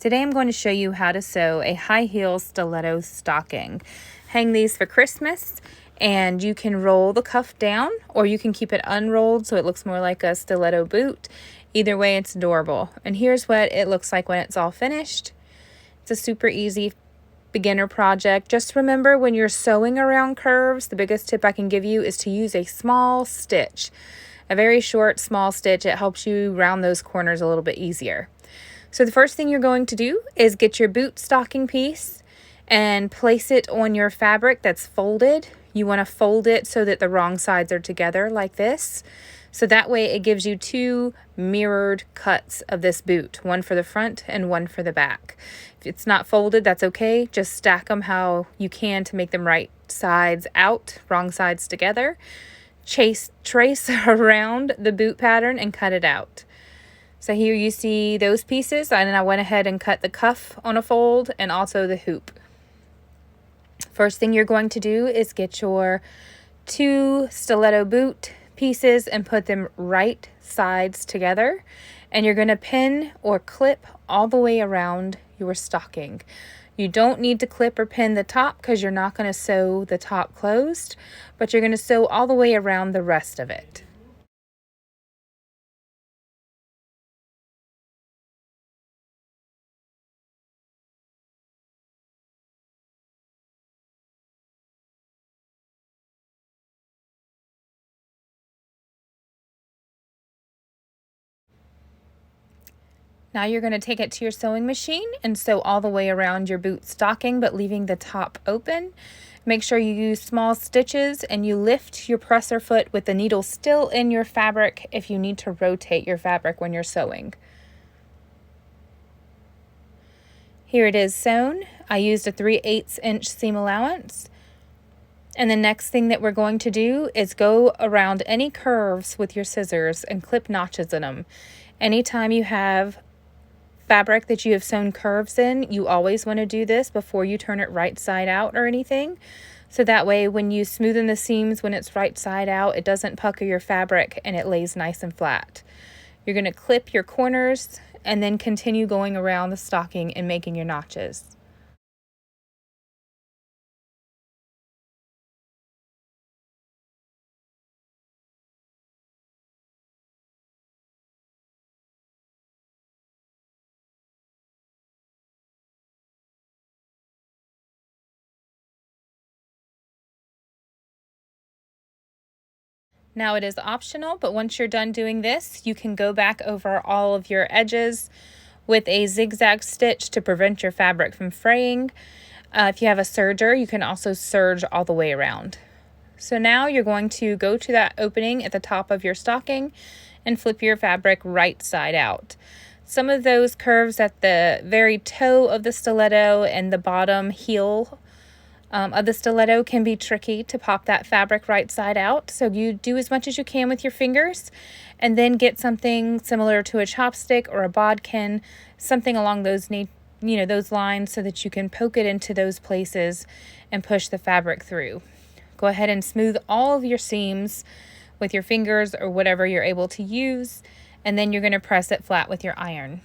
Today I'm going to show you how to sew a high heel stiletto stocking. Hang these for Christmas, and you can roll the cuff down or you can keep it unrolled so it looks more like a stiletto boot. Either way, it's adorable. And here's what it looks like when it's all finished. It's a super easy beginner project. Just remember, when you're sewing around curves, the biggest tip I can give you is to use a small stitch. A very short, small stitch. It helps you round those corners a little bit easier. So the first thing you're going to do is get your boot stocking piece and place it on your fabric that's folded. You want to fold it so that the wrong sides are together like this. So that way it gives you two mirrored cuts of this boot, one for the front and one for the back. If it's not folded, that's okay. Just stack them how you can to make them right sides out, wrong sides together. Trace around the boot pattern and cut it out. So here you see those pieces, and I went ahead and cut the cuff on a fold and also the hoop. First thing you're going to do is get your two stiletto boot pieces and put them right sides together, and you're going to pin or clip all the way around your stocking. You don't need to clip or pin the top because you're not going to sew the top closed, but you're going to sew all the way around the rest of it. Now you're going to take it to your sewing machine and sew all the way around your boot stocking, but leaving the top open. Make sure you use small stitches and you lift your presser foot with the needle still in your fabric if you need to rotate your fabric when you're sewing. Here it is sewn. I used a 3/8 inch seam allowance. And the next thing that we're going to do is go around any curves with your scissors and clip notches in them. Anytime you have fabric that you have sewn curves in, you always want to do this before you turn it right side out or anything. So that way when you smoothen the seams when it's right side out, it doesn't pucker your fabric and it lays nice and flat. You're going to clip your corners and then continue going around the stocking and making your notches. Now it is optional, but once you're done doing this, you can go back over all of your edges with a zigzag stitch to prevent your fabric from fraying. If you have a serger, you can also serge all the way around. So now you're going to go to that opening at the top of your stocking and flip your fabric right side out. Some of those curves at the very toe of the stiletto and the bottom heel of the stiletto can be tricky to pop that fabric right side out. So you do as much as you can with your fingers and then get something similar to a chopstick or a bodkin, something along those those lines so that you can poke it into those places and push the fabric through. Go ahead and smooth all of your seams with your fingers or whatever you're able to use, and then you're going to press it flat with your iron.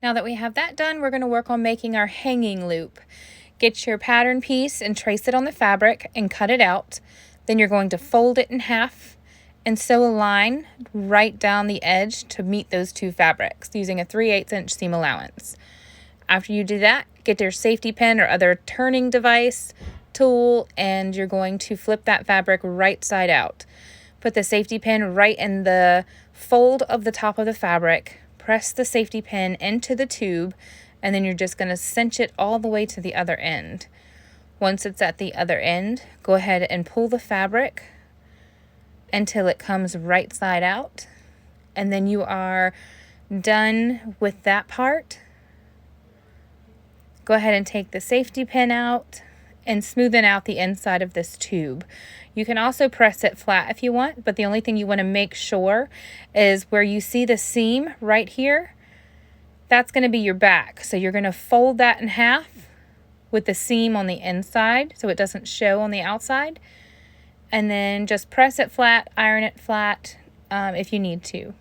Now that we have that done, we're going to work on making our hanging loop. Get your pattern piece and trace it on the fabric and cut it out. Then you're going to fold it in half and sew a line right down the edge to meet those two fabrics using a 3/8 inch seam allowance. After you do that, get your safety pin or other turning device tool, and you're going to flip that fabric right side out. Put the safety pin right in the fold of the top of the fabric. Press the safety pin into the tube, and then you're just going to cinch it all the way to the other end. Once it's at the other end, go ahead and pull the fabric until it comes right side out, and then you are done with that part. Go ahead and take the safety pin out and smoothen out the inside of this tube. You can also press it flat if you want, but the only thing you want to make sure is where you see the seam right here, That's going to be your back. So you're going to fold that in half with the seam on the inside so it doesn't show on the outside. And then just press it flat, iron it flat if you need to.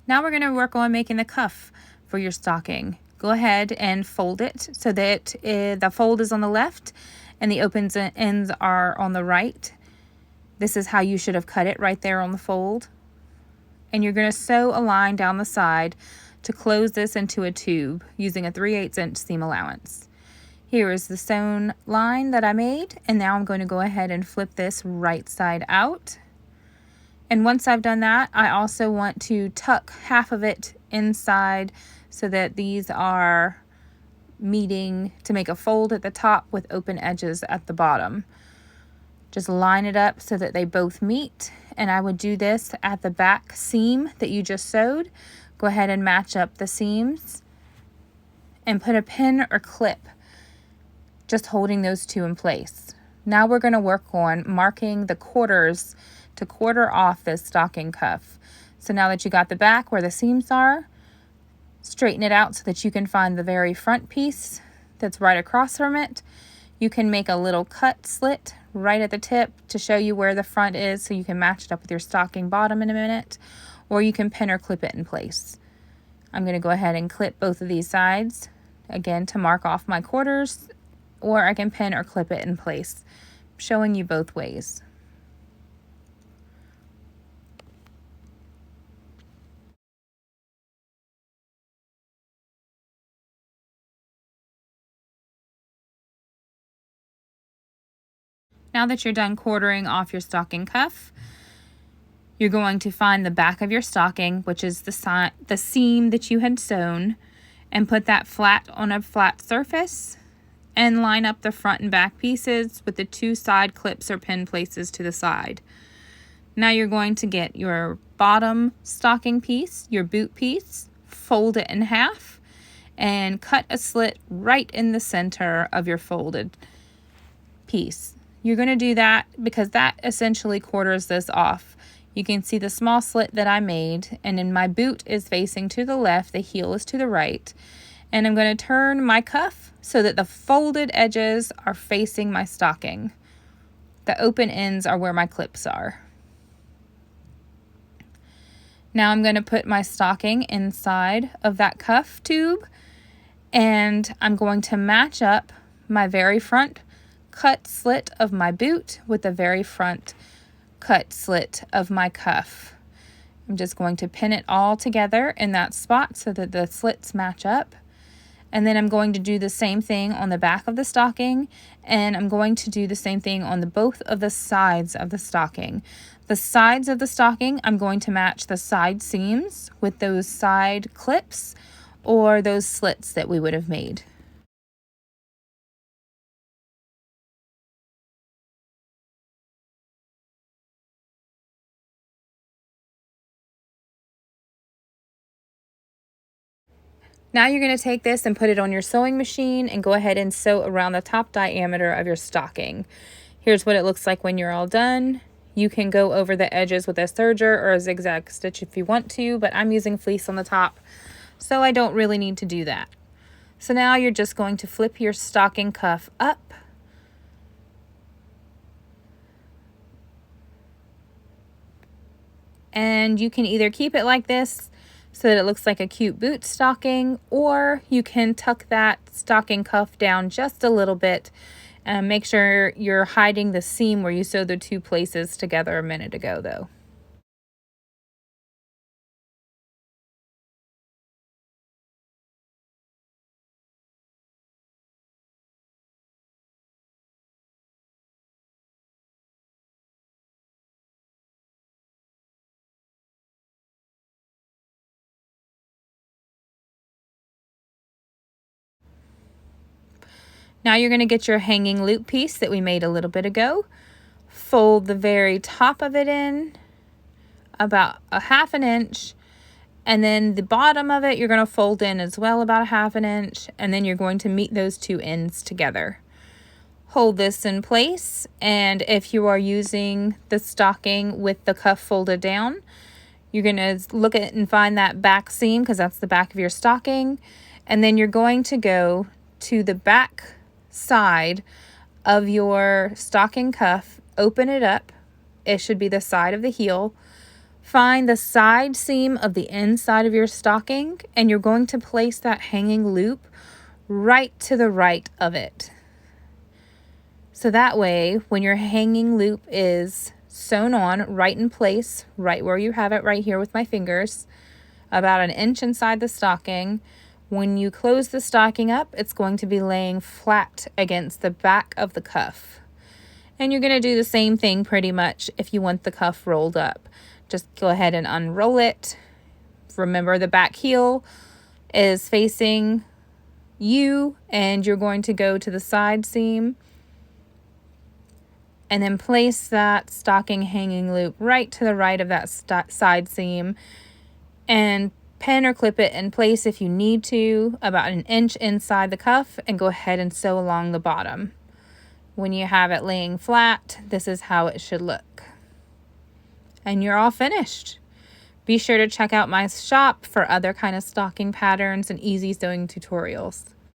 Now we're going to work on making the cuff for your stocking. Go ahead and fold it so that the fold is on the left and the open ends are on the right. This is how you should have cut it, right there on the fold. And you're going to sew a line down the side to close this into a tube using a 3/8 inch seam allowance. Here is the sewn line that I made, and now I'm going to go ahead and flip this right side out. And once I've done that, I also want to tuck half of it inside so that these are meeting to make a fold at the top with open edges at the bottom. Just line it up so that they both meet, and I would do this at the back seam that you just sewed. Go ahead and match up the seams and put a pin or clip just holding those two in place. Now we're going to work on marking the quarters to quarter off this stocking cuff. So now that you got the back where the seams are, straighten it out so that you can find the very front piece that's right across from it. You can make a little cut slit right at the tip to show you where the front is so you can match it up with your stocking bottom in a minute, or you can pin or clip it in place. I'm going to go ahead and clip both of these sides again to mark off my quarters, or I can pin or clip it in place, showing you both ways. Now that you're done quartering off your stocking cuff, you're going to find the back of your stocking, which is the seam that you had sewn, and put that flat on a flat surface and line up the front and back pieces with the two side clips or pin places to the side. Now you're going to get your bottom stocking piece, your boot piece, fold it in half, and cut a slit right in the center of your folded piece. You're going to do that because that essentially quarters this off. You can see the small slit that I made, and then my boot is facing to the left, the heel is to the right, and I'm going to turn my cuff so that the folded edges are facing my stocking. The open ends are where my clips are. Now I'm going to put my stocking inside of that cuff tube, and I'm going to match up my very front cut slit of my boot with the very front cut slit of my cuff. I'm just going to pin it all together in that spot so that the slits match up. And then I'm going to do the same thing on the back of the stocking, and I'm going to do the same thing on both of the sides of the stocking. The sides of the stocking, I'm going to match the side seams with those side clips or those slits that we would have made. Now you're going to take this and put it on your sewing machine and go ahead and sew around the top diameter of your stocking. Here's what it looks like when you're all done. You can go over the edges with a serger or a zigzag stitch if you want to, but I'm using fleece on the top, so I don't really need to do that. So now you're just going to flip your stocking cuff up. And you can either keep it like this so that it looks like a cute boot stocking, or you can tuck that stocking cuff down just a little bit and make sure you're hiding the seam where you sewed the two places together a minute ago though. Now you're going to get your hanging loop piece that we made a little bit ago. Fold the very top of it in about a 1/2 inch, and then the bottom of it you're going to fold in as well about a 1/2 inch, and then you're going to meet those two ends together. Hold this in place, and if you are using the stocking with the cuff folded down, You're going to look at and find that back seam because that's the back of your stocking. And then you're going to go to the back side of your stocking cuff, open it up. It should be the side of the heel. Find the side seam of the inside of your stocking, and you're going to place that hanging loop right to the right of it. So that way, when your hanging loop is sewn on right in place, right where you have it right here with my fingers, about an inch inside the stocking, when you close the stocking up, it's going to be laying flat against the back of the cuff. And you're going to do the same thing pretty much if you want the cuff rolled up. Just go ahead and unroll it. Remember, the back heel is facing you, and you're going to go to the side seam and then place that stocking hanging loop right to the right of that side seam and pin or clip it in place if you need to, about an inch inside the cuff, and go ahead and sew along the bottom. When you have it laying flat, this is how it should look. And you're all finished. Be sure to check out my shop for other kind of stocking patterns and easy sewing tutorials.